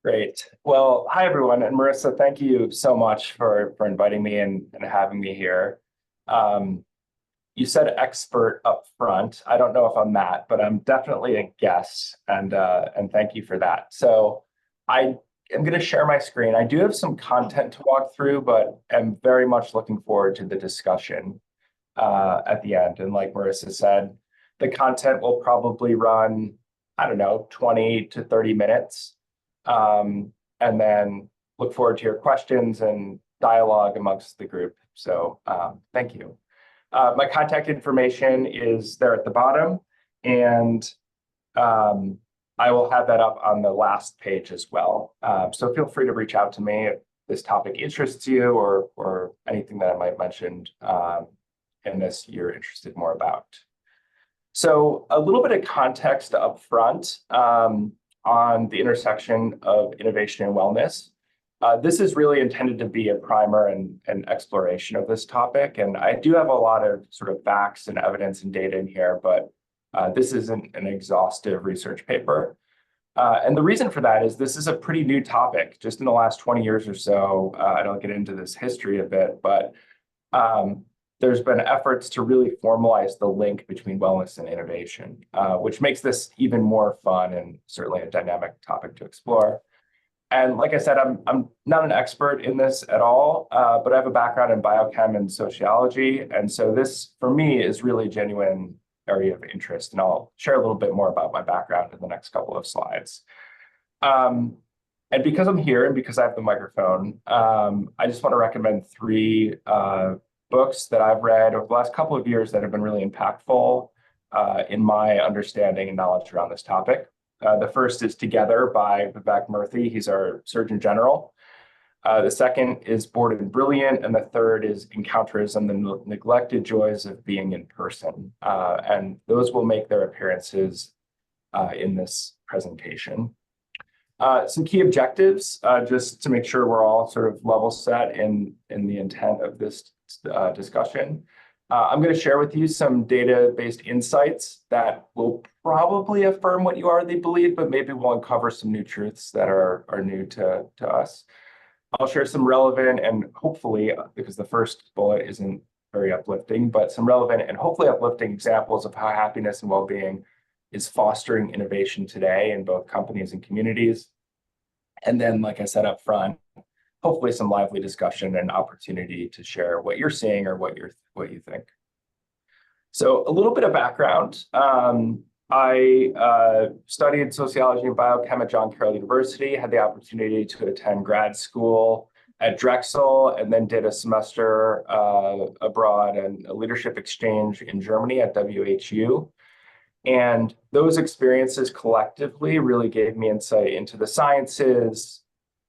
Great. Well, hi everyone. And Marissa, thank you so much for inviting me and having me here. Um, you said expert up front. I don't know if I'm that, but I'm definitely a guest, and thank you for that. So I am going to share my screen. I do have some content to walk through, but I'm very much looking forward to the discussion at the end. And like Marissa said, the content will probably run, I don't know, 20 to 30 minutes. And then look forward to your questions and dialogue amongst the group. So thank you. My contact information is there at the bottom, and I will have that up on the last page as well. So feel free to reach out to me if this topic interests you or anything that I might mention in this you're interested more about. So a little bit of context up front on the intersection of innovation and wellness. This is really intended to be a primer and exploration of this topic. And I do have a lot of sort of facts and evidence and data in here, but this isn't an exhaustive research paper. And the reason for that is this is a pretty new topic. Just in the last 20 years or so, I don't get into this history a bit, but there's been efforts to really formalize the link between wellness and innovation, which makes this even more fun and certainly a dynamic topic to explore. And like I said, I'm not an expert in this at all, but I have a background in biochem and sociology. And so this, for me, is really a genuine area of interest. And I'll share a little bit more about my background in the next couple of slides. And because I'm here and because I have the microphone, I just want to recommend three books that I've read over the last couple of years that have been really impactful in my understanding and knowledge around this topic. The first is Together by Vivek Murthy. He's our Surgeon General. The second is Bored and Brilliant. And the third is Encounters and the Neglected Joys of Being in Person. And those will make their appearances in this presentation. Some key objectives, just to make sure we're all sort of level set in the intent of this discussion. I'm going to share with you some data-based insights that will probably affirm what you already believe, but maybe we'll uncover some new truths that are new to us. I'll share some relevant and hopefully, because the first bullet isn't very uplifting, but some relevant and hopefully uplifting examples of how happiness and well-being is fostering innovation today in both companies and communities. And then, like I said up front, hopefully some lively discussion and opportunity to share what you're seeing or what you think. So a little bit of background. I studied sociology and biochem at John Carroll University, had the opportunity to attend grad school at Drexel, and then did a semester abroad and a leadership exchange in Germany at WHU. And those experiences collectively really gave me insight into the sciences,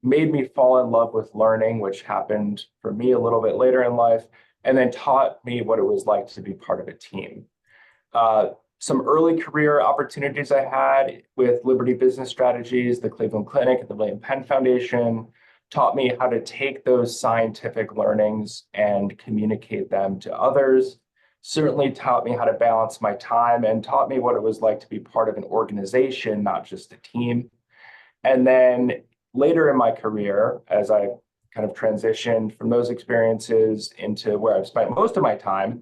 made me fall in love with learning, which happened for me a little bit later in life, and then taught me what it was like to be part of a team. Some early career opportunities I had with Liberty Business Strategies, the Cleveland Clinic, and the William Penn Foundation taught me how to take those scientific learnings and communicate them to others. Certainly taught me how to balance my time and taught me what it was like to be part of an organization, not just a team. And then later in my career, as I kind of transitioned from those experiences into where I've spent most of my time,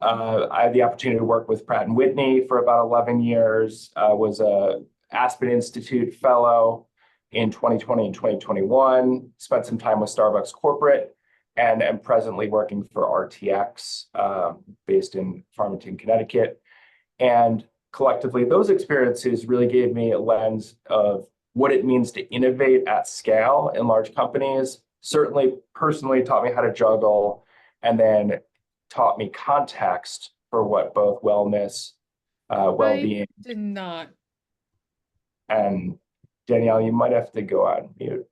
I had the opportunity to work with Pratt & Whitney for about 11 years, was a Aspen Institute fellow in 2020 and 2021, spent some time with Starbucks Corporate, and am presently working for RTX, based in Farmington, Connecticut. And collectively, those experiences really gave me a lens of what it means to innovate at scale in large companies, certainly personally taught me how to juggle, and then taught me context for what both wellness, well-being. I did not. And Danielle, you might have to go on mute.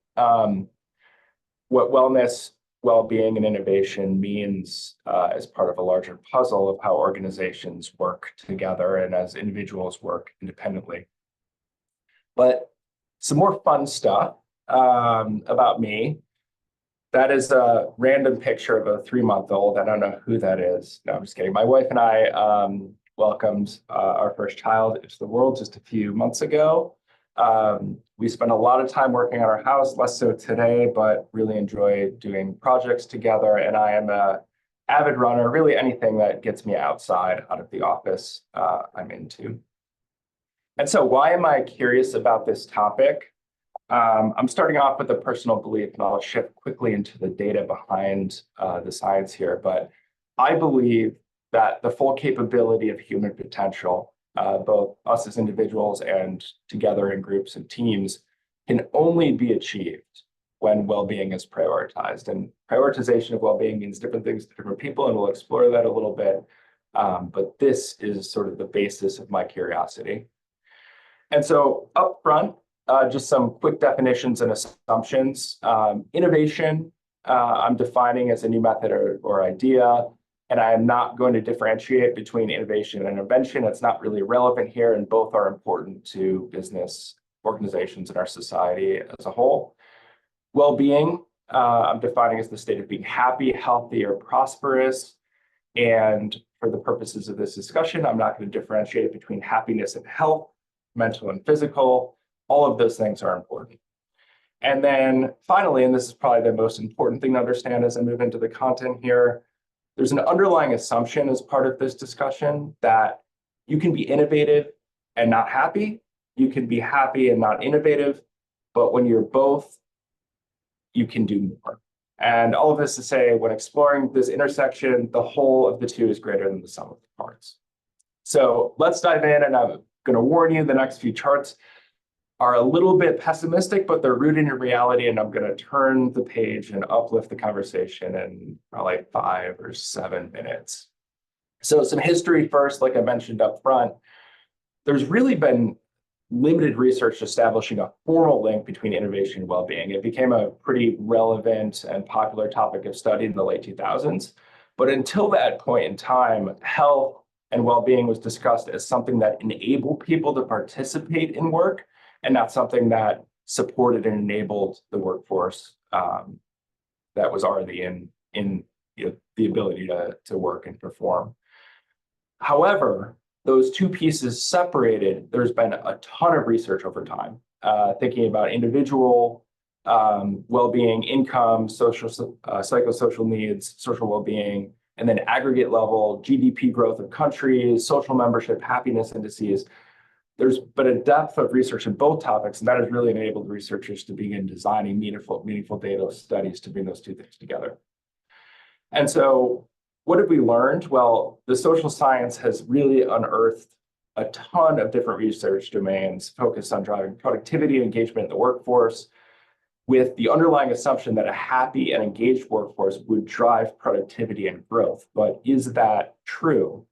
What wellness, well-being, and innovation means as part of a larger puzzle of how organizations work together and as individuals work independently. But some more fun stuff about me. That is a random picture of a 3-month-old. I don't know who that is. No, I'm just kidding. My wife and I welcomed our first child into the world just a few months ago. We spend a lot of time working on our house, less so today, but really enjoy doing projects together. And I am a avid runner. Really anything that gets me outside, out of the office, I'm into. And so why am I curious about this topic? I'm starting off with a personal belief, and I'll shift quickly into the data behind the science here. But I believe that the full capability of human potential, both us as individuals and together in groups and teams, can only be achieved when well-being is prioritized. And prioritization of well-being means different things to different people, and we'll explore that a little bit. But this is sort of the basis of my curiosity. And so up front, just some quick definitions and assumptions. Innovation, I'm defining as a new method or idea, and I am not going to differentiate between innovation and invention. It's not really relevant here, and both are important to business organizations in our society as a whole. Well-being, I'm defining as the state of being happy, healthy, or prosperous. And for the purposes of this discussion, I'm not going to differentiate between happiness and health, mental and physical. All of those things are important. And then finally, and this is probably the most important thing to understand as I move into the content here, there's an underlying assumption as part of this discussion that you can be innovative and not happy. You can be happy and not innovative, but when you're both, you can do more. And all of this to say, when exploring this intersection, the whole of the two is greater than the sum of the parts. So let's dive in, and I'm going to warn you, the next few charts are a little bit pessimistic, but they're rooted in reality, and I'm going to turn the page and uplift the conversation in probably 5 or 7 minutes. So some history first, like I mentioned up front, there's really been limited research establishing a formal link between innovation and well-being. It became a pretty relevant and popular topic of study in the late 2000s. But until that point in time, health and well-being was discussed as something that enabled people to participate in work, and not something that supported and enabled the workforce that was already in the ability to work and perform. However, those two pieces separated, there's been a ton of research over time, thinking about individual well-being, income, psychosocial needs, social well-being, and then aggregate level, GDP growth of countries, social membership, happiness indices. There's been a depth of research in both topics, and that has really enabled researchers to begin designing meaningful data studies to bring those two things together. And so what have we learned? Well, the social science has really unearthed a ton of different research domains focused on driving productivity and engagement in the workforce, with the underlying assumption that a happy and engaged workforce would drive productivity and growth. But is that true?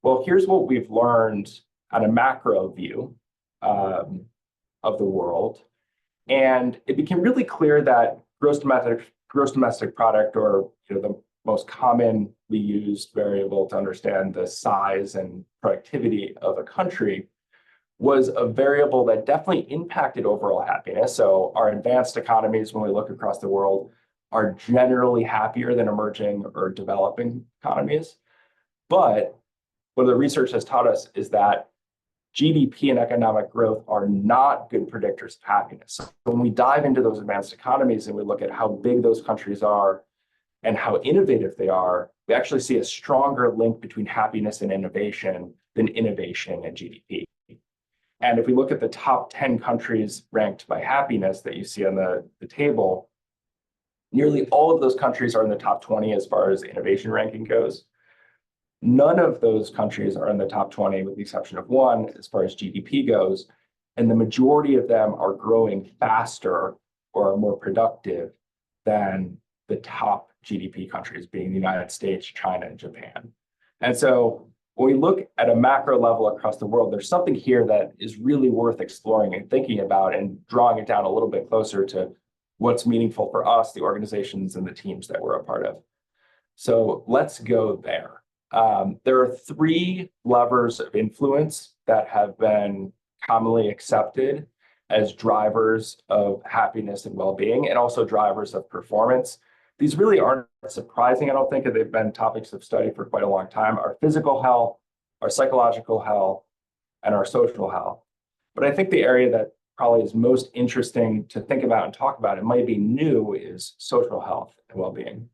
Well, here's what we've learned on a macro view of the world. And it became really clear that gross domestic product, or the most commonly used variable to understand the size and productivity of a country, was a variable that definitely impacted overall happiness. So our advanced economies, when we look across the world, are generally happier than emerging or developing economies. But what the research has taught us is that GDP and economic growth are not good predictors of happiness. So when we dive into those advanced economies and we look at how big those countries are and how innovative they are, we actually see a stronger link between happiness and innovation than innovation and GDP. And if we look at the top 10 countries ranked by happiness that you see on the table, nearly all of those countries are in the top 20 as far as innovation ranking goes. None of those countries are in the top 20, with the exception of one, as far as GDP goes. And the majority of them are growing faster or are more productive than the top GDP countries, being the United States, China, and Japan. And so when we look at a macro level across the world, there's something here that is really worth exploring and thinking about and drawing it down a little bit closer to what's meaningful for us, the organizations and the teams that we're a part of. So let's go there. There are 3 levers of influence that have been commonly accepted as drivers of happiness and well-being, and also drivers of performance. These really aren't surprising, I don't think, they've been topics of study for quite a long time: our physical health, our psychological health, and our social health. But I think the area that probably is most interesting to think about and talk about, it might be new, is social health and well-being.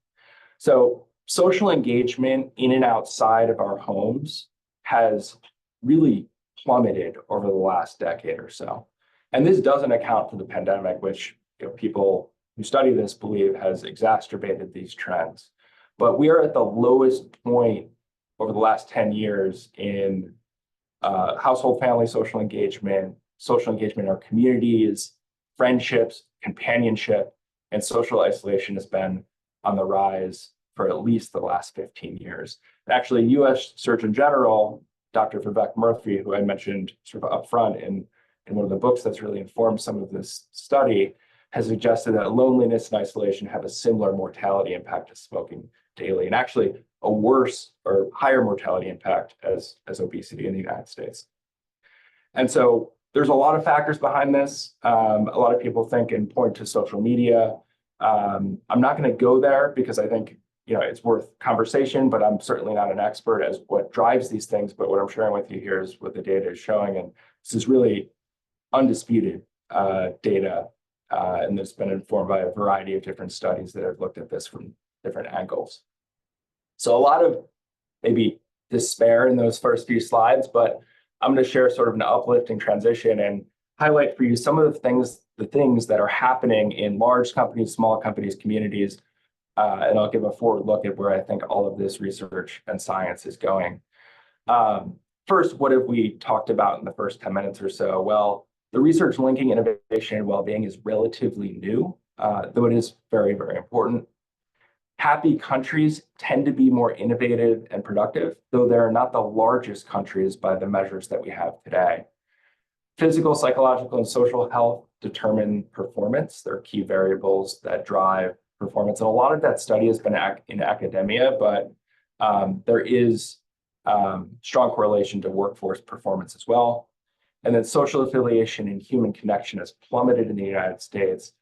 So social engagement in and outside of our homes has really plummeted over the last decade or so. And this doesn't account for the pandemic, which people who study this believe has exacerbated these trends. But we are at the lowest point over the last 10 years in household family social engagement in our communities, friendships, companionship, and social isolation has been on the rise for at least the last 15 years. And actually, US Surgeon General, Dr. Vivek Murthy, who I mentioned sort of upfront in one of the books that's really informed some of this study, has suggested that loneliness and isolation have a similar mortality impact as smoking daily, and actually a worse or higher mortality impact as obesity in the United States. And so there's a lot of factors behind this. A lot of people think and point to social media. I'm not going to go there because I think it's worth conversation, but I'm certainly not an expert as what drives these things. But what I'm sharing with you here is what the data is showing, and this is really undisputed data, and it's been informed by a variety of different studies that have looked at this from different angles. So a lot of maybe despair in those first few slides, but I'm going to share sort of an uplifting transition and highlight for you some of the things that are happening in large companies, small companies, communities, and I'll give a forward look at where I think all of this research and science is going. First, what have we talked about in the first 10 minutes or so? Well, the research linking innovation and well-being is relatively new, though it is very, very important. Happy countries tend to be more innovative and productive, though they're not the largest countries by the measures that we have today. Physical, psychological, and social health determine performance. They're key variables that drive performance. And a lot of that study has been in academia, but there is strong correlation to workforce performance as well. And then social affiliation and human connection has plummeted in the United States,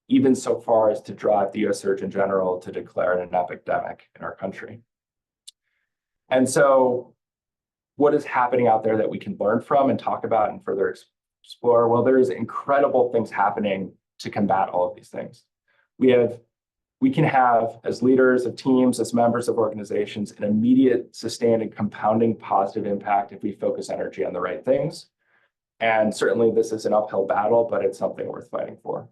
even so far as to drive the US Surgeon General to declare an epidemic in our country. And so what is happening out there that we can learn from and talk about and further explore? Well, there's incredible things happening to combat all of these things. We can have, as leaders of teams, as members of organizations, an immediate, sustained, and compounding positive impact if we focus energy on the right things. And certainly this is an uphill battle, but it's something worth fighting for.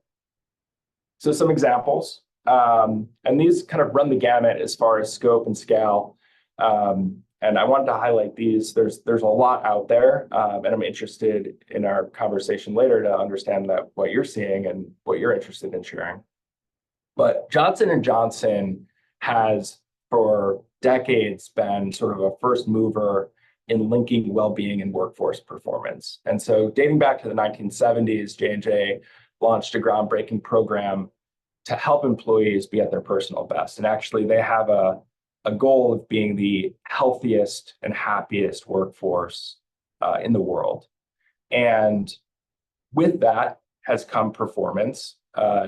So some examples, and these kind of run the gamut as far as scope and scale. And I wanted to highlight these. There's a lot out there, and I'm interested in our conversation later to understand that what you're seeing and what you're interested in sharing. But Johnson & Johnson has for decades been sort of a first mover in linking well-being and workforce performance. And so dating back to the 1970s, J&J launched a groundbreaking program to help employees be at their personal best. And actually, they have a goal of being the healthiest and happiest workforce in the world. And with that has come performance.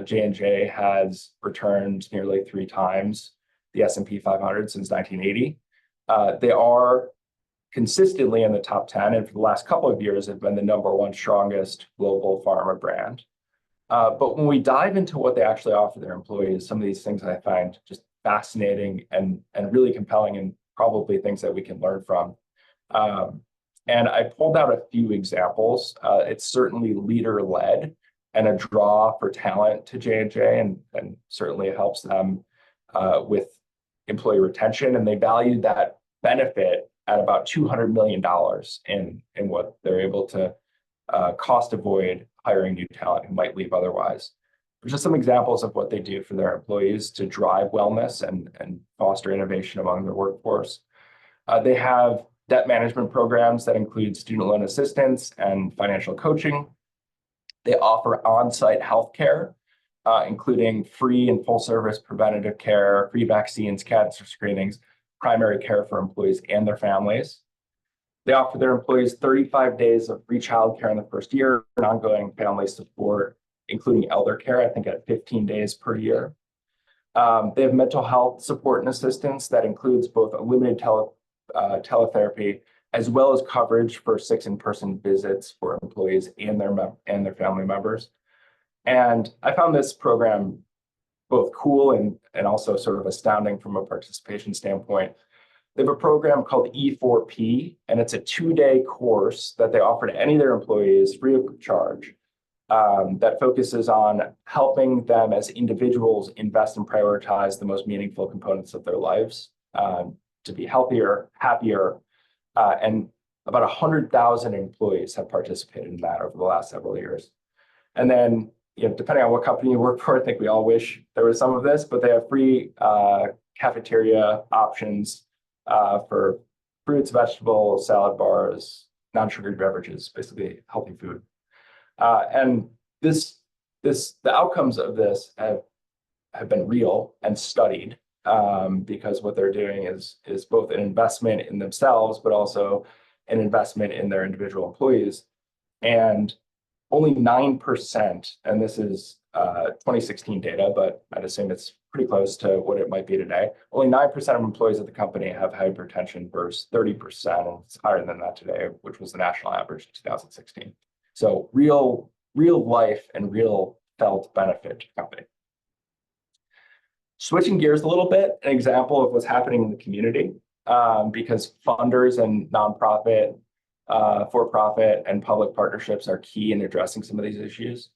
J&J has returned nearly 3 times the S&P 500 since 1980. They are consistently in the top 10, and for the last couple of years have been the #1 strongest global pharma brand. But when we dive into what they actually offer their employees, some of these things I find just fascinating and really compelling, and probably things that we can learn from. And I pulled out a few examples. It's certainly leader-led and a draw for talent to J&J, and certainly it helps them with employee retention. And they value that benefit at about $200 million in what they're able to cost avoid hiring new talent who might leave otherwise. Just some examples of what they do for their employees to drive wellness and foster innovation among their workforce. They have debt management programs that include student loan assistance and financial coaching. They offer on-site healthcare, including free and full-service preventative care, free vaccines, cancer screenings, primary care for employees and their families. They offer their employees 35 days of free childcare in the first year and ongoing family support, including elder care, I think at 15 days per year. They have mental health support and assistance that includes both unlimited teletherapy as well as coverage for 6 in-person visits for employees and their family members. And I found this program both cool and also sort of astounding from a participation standpoint. They have a program called E4P, and it's a 2-day course that they offer to any of their employees free of charge, that focuses on helping them as individuals invest and prioritize the most meaningful components of their lives, to be healthier, happier, and about 100,000 employees have participated in that over the last several years. And then, depending on what company you work for, I think we all wish there was some of this, but they have free cafeteria options for fruits, vegetables, salad bars, non-sugared beverages, basically healthy food. And the outcomes of this have been real and studied, because what they're doing is both an investment in themselves, but also an investment in their individual employees. And only 9%, and this is 2016 data, but I'd assume it's pretty close to what it might be today. Only 9% of employees at the company have hypertension versus 30%, and it's higher than that today, which was the national average in 2016. So real life and real felt benefit to the company. Switching gears a little bit, an example of what's happening in the community, because funders and nonprofit, for-profit, and public partnerships are key in addressing some of these issues.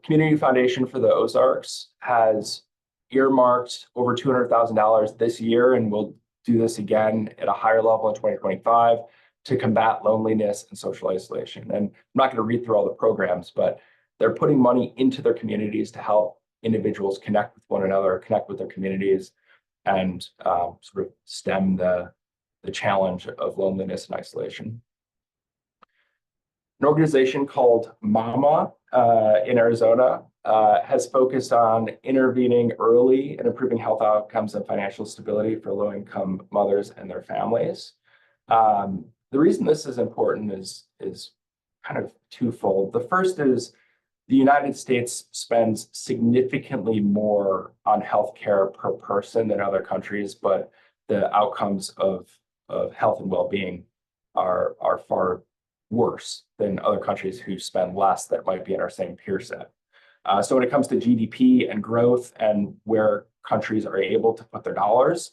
Community Foundation for the Ozarks has earmarked over $200,000 this year, and will do this again at a higher level in 2025 to combat loneliness and social isolation. And I'm not going to read through all the programs, but they're putting money into their communities to help individuals connect with one another, connect with their communities, and sort of stem the challenge of loneliness and isolation. An organization called MAMA in Arizona has focused on intervening early and improving health outcomes and financial stability for low-income mothers and their families. The reason this is important is kind of twofold. The first is the United States spends significantly more on healthcare per person than other countries, but the outcomes of health and well-being are far worse than other countries who spend less that might be in our same peer set. So when it comes to GDP and growth and where countries are able to put their dollars,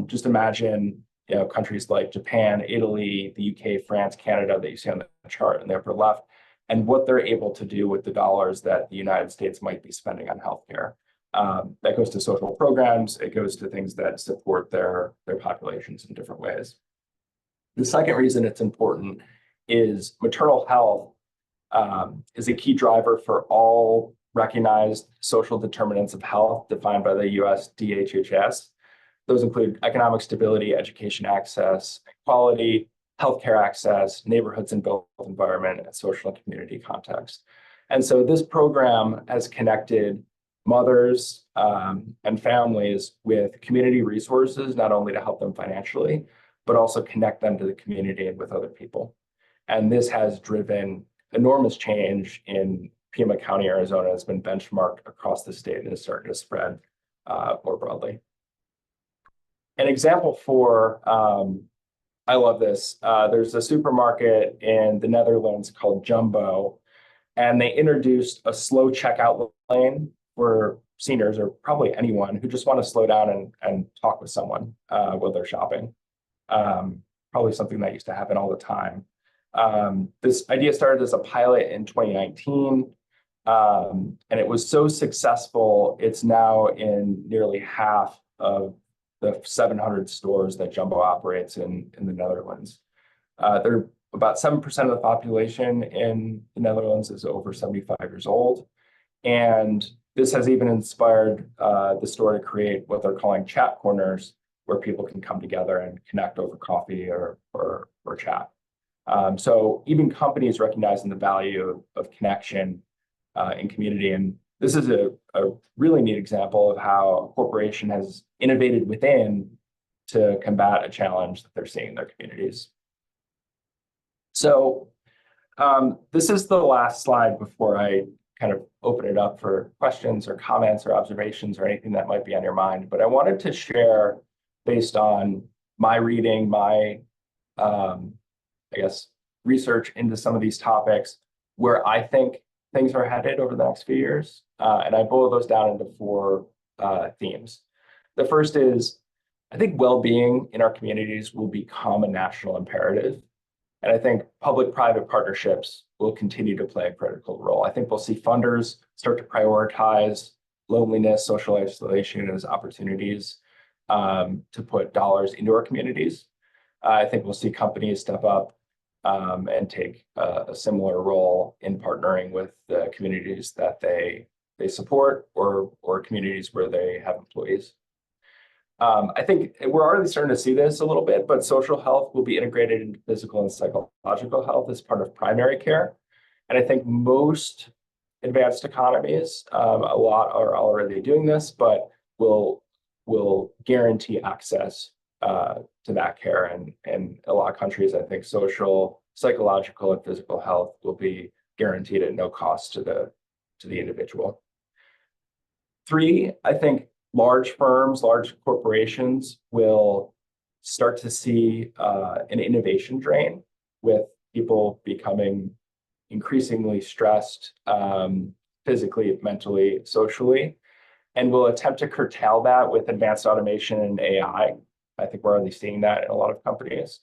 just imagine countries like Japan, Italy, the UK, France, Canada that you see on the chart in the upper left, and what they're able to do with the dollars that the United States might be spending on healthcare. That goes to social programs. It goes to things that support their populations in different ways. The second reason it's important is maternal health is a key driver for all recognized social determinants of health defined by the US DHHS. Those include economic stability, education access, equality, healthcare access, neighborhoods and built environment, and social and community context. And so this program has connected mothers and families with community resources, not only to help them financially, but also connect them to the community and with other people. And this has driven enormous change in Pima County, Arizona. Has been benchmarked across the state and is starting to spread more broadly. An example for, I love this, there's a supermarket in the Netherlands called Jumbo, and they introduced a slow checkout lane for seniors, or probably anyone who just want to slow down and talk with someone while they're shopping. Probably something that used to happen all the time. This idea started as a pilot in 2019, and it was so successful, it's now in nearly half of the 700 stores that Jumbo operates in the Netherlands. They're about 7% of the population in the Netherlands is over 75 years old. And this has even inspired the store to create what they're calling chat corners, where people can come together and connect over coffee or chat. So even companies recognizing the value of connection in community. And this is a really neat example of how a corporation has innovated within to combat a challenge that they're seeing in their communities. So this is the last slide before I kind of open it up for questions or comments or observations or anything that might be on your mind. But I wanted to share, based on my reading, my I guess, research into some of these topics where I think things are headed over the next few years. And I boil those down into four themes. The first is, I think well-being in our communities will become a national imperative. And I think public-private partnerships will continue to play a critical role. I think we'll see funders start to prioritize loneliness, social isolation as opportunities to put dollars into our communities. I think we'll see companies step up and take a similar role in partnering with the communities that they support or communities where they have employees. I think we're already starting to see this a little bit, but social health will be integrated into physical and psychological health as part of primary care. And I think most advanced economies, a lot are already doing this, but will guarantee access to that care. And a lot of countries, I think social, psychological, and physical health will be guaranteed at no cost to the individual. Three, I think large firms, large corporations will start to see an innovation drain with people becoming increasingly stressed physically, mentally, socially, and will attempt to curtail that with advanced automation and AI. I think we're already seeing that in a lot of companies.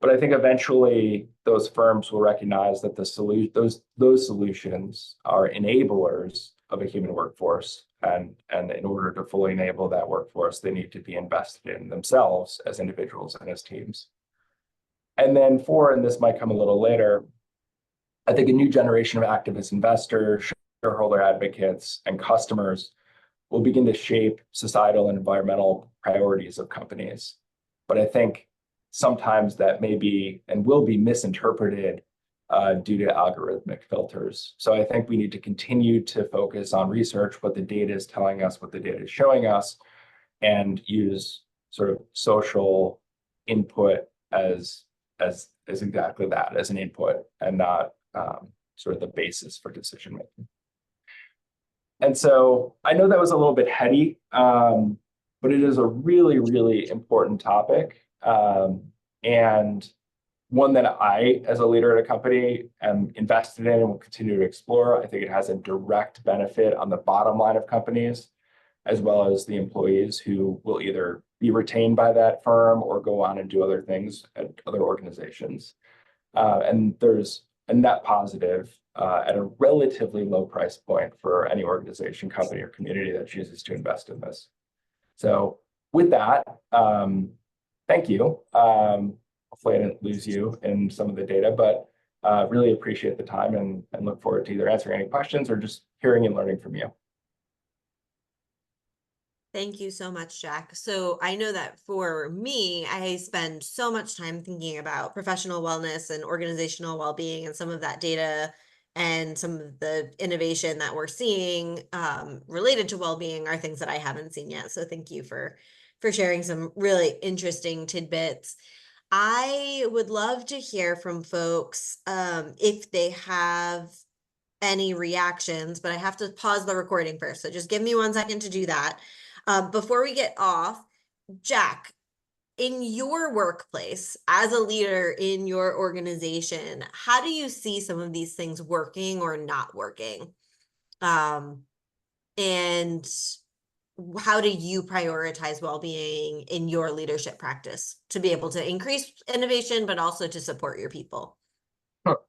But I think eventually those firms will recognize that those solutions are enablers of a human workforce. And in order to fully enable that workforce, they need to be invested in themselves as individuals and as teams. And then four, and this might come a little later, I think a new generation of activist investors, shareholder advocates, and customers will begin to shape societal and environmental priorities of companies. But I think sometimes that may be and will be misinterpreted due to algorithmic filters. So I think we need to continue to focus on research, what the data is telling us, what the data is showing us, and use sort of social input as exactly that, as an input, and not sort of the basis for decision making. And so I know that was a little bit heady, but it is a really, really important topic, and one that I, as a leader at a company, am invested in and will continue to explore. I think it has a direct benefit on the bottom line of companies, as well as the employees who will either be retained by that firm or go on and do other things at other organizations. And there's a net positive at a relatively low price point for any organization, company, or community that chooses to invest in this. So with that, thank you. Hopefully I didn't lose you in some of the data, but really appreciate the time and look forward to either answering any questions or just hearing and learning from you. Thank you so much, Jack. So I know that for me, I spend so much time thinking about professional wellness and organizational well-being, and some of that data and some of the innovation that we're seeing related to well-being are things that I haven't seen yet. So thank you for sharing some really interesting tidbits. I would love to hear from folks if they have any reactions, but I have to pause the recording first. So just give me 1 second to do that. Before we get off, Jack, in your workplace, as a leader in your organization, how do you see some of these things working or not working? And how do you prioritize well-being in your leadership practice to be able to increase innovation, but also to support your people? Well,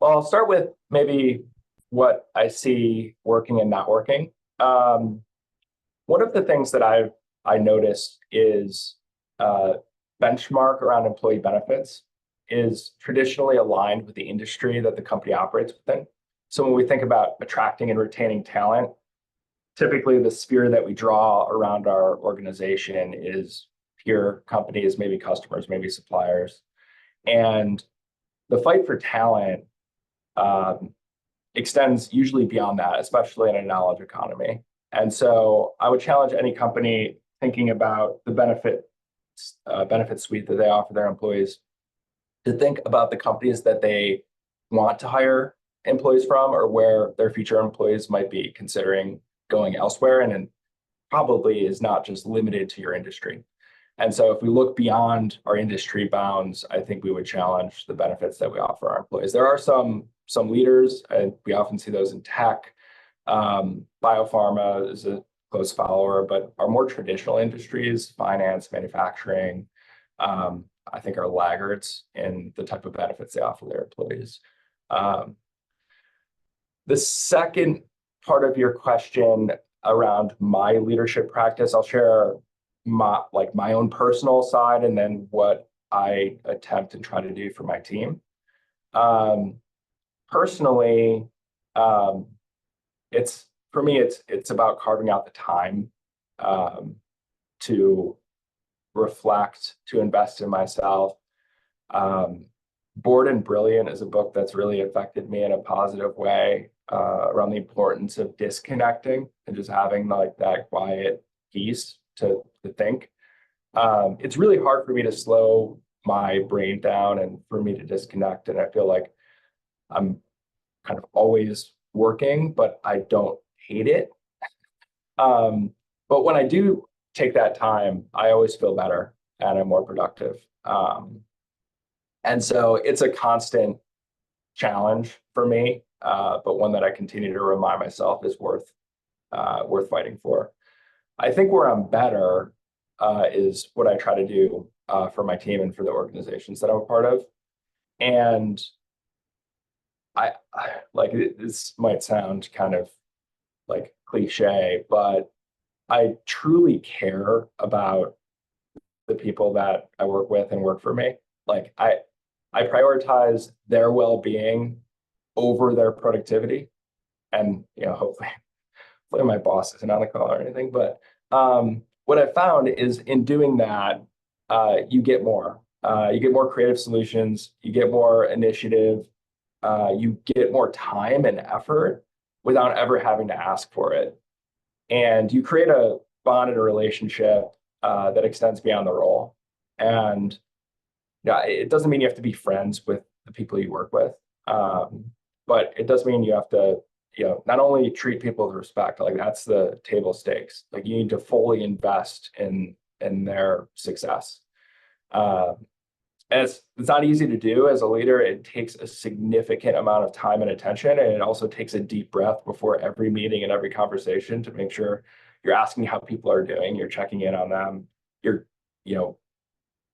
I'll start with maybe what I see working and not working. One of the things that I noticed is benchmark around employee benefits is traditionally aligned with the industry that the company operates within. So when we think about attracting and retaining talent, typically the sphere that we draw around our organization is peer companies, maybe customers, maybe suppliers. And the fight for talent extends usually beyond that, especially in a knowledge economy. And so I would challenge any company thinking about the benefit suite that they offer their employees to think about the companies that they want to hire employees from, or where their future employees might be considering going elsewhere. And it probably is not just limited to your industry. And so if we look beyond our industry bounds, I think we would challenge the benefits that we offer our employees. There are some leaders, and we often see those in tech. Biopharma is a close follower, but our more traditional industries, finance, manufacturing, I think are laggards in the type of benefits they offer their employees. The second part of your question around my leadership practice, I'll share my own personal side and then what I attempt and try to do for my team. Personally, it's for me, it's about carving out the time to reflect, to invest in myself. Bored and Brilliant is a book that's really affected me in a positive way around the importance of disconnecting and just having like that quiet peace to think. It's really hard for me to slow my brain down and for me to disconnect. And I feel like I'm kind of always working, but I don't hate it. But when I do take that time, I always feel better and I'm more productive. And so it's a constant challenge for me, but one that I continue to remind myself is worth fighting for. I think where I'm better is what I try to do for my team and for the organizations that I'm a part of. And I like this might sound kind of like cliche, but I truly care about the people that I work with and work for me. Like I prioritize their well-being over their productivity. And hopefully my boss isn't on the call or anything. But what I found is in doing that, you get more. You get more creative solutions. You get more initiative. You get more time and effort without ever having to ask for it. And you create a bond and a relationship that extends beyond the role. And it doesn't mean you have to be friends with the people you work with, but it does mean you have to, not only treat people with respect, like that's the table stakes. Like you need to fully invest in their success. And it's not easy to do as a leader. It takes a significant amount of time and attention, and it also takes a deep breath before every meeting and every conversation to make sure you're asking how people are doing, you're checking in on them, you're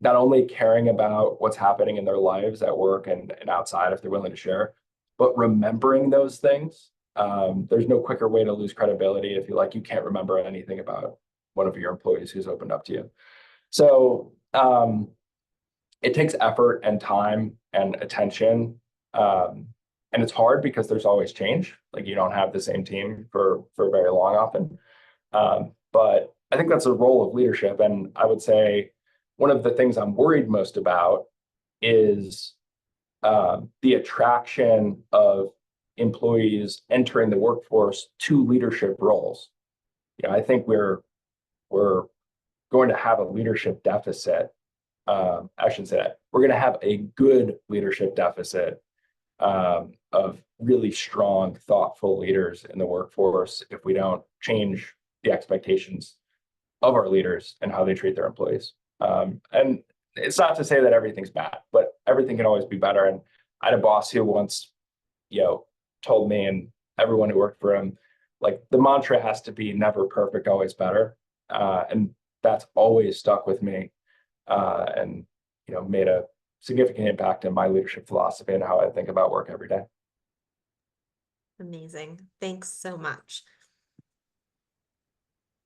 not only caring about what's happening in their lives at work and outside if they're willing to share, but remembering those things. There's no quicker way to lose credibility if you can't remember anything about one of your employees who's opened up to you. So it takes effort and time and attention. And it's hard because there's always change. Like you don't have the same team for very long often. But I think that's a role of leadership. And I would say one of the things I'm worried most about is the attraction of employees entering the workforce to leadership roles. I think we're going to have a leadership deficit. I shouldn't say that. We're going to have a good leadership deficit of really strong, thoughtful leaders in the workforce if we don't change the expectations of our leaders and how they treat their employees. And it's not to say that everything's bad, but everything can always be better. And I had a boss who once, told me and everyone who worked for him, like the mantra has to be never perfect, always better. And that's always stuck with me. And made a significant impact in my leadership philosophy and how I think about work every day. Amazing. Thanks so much.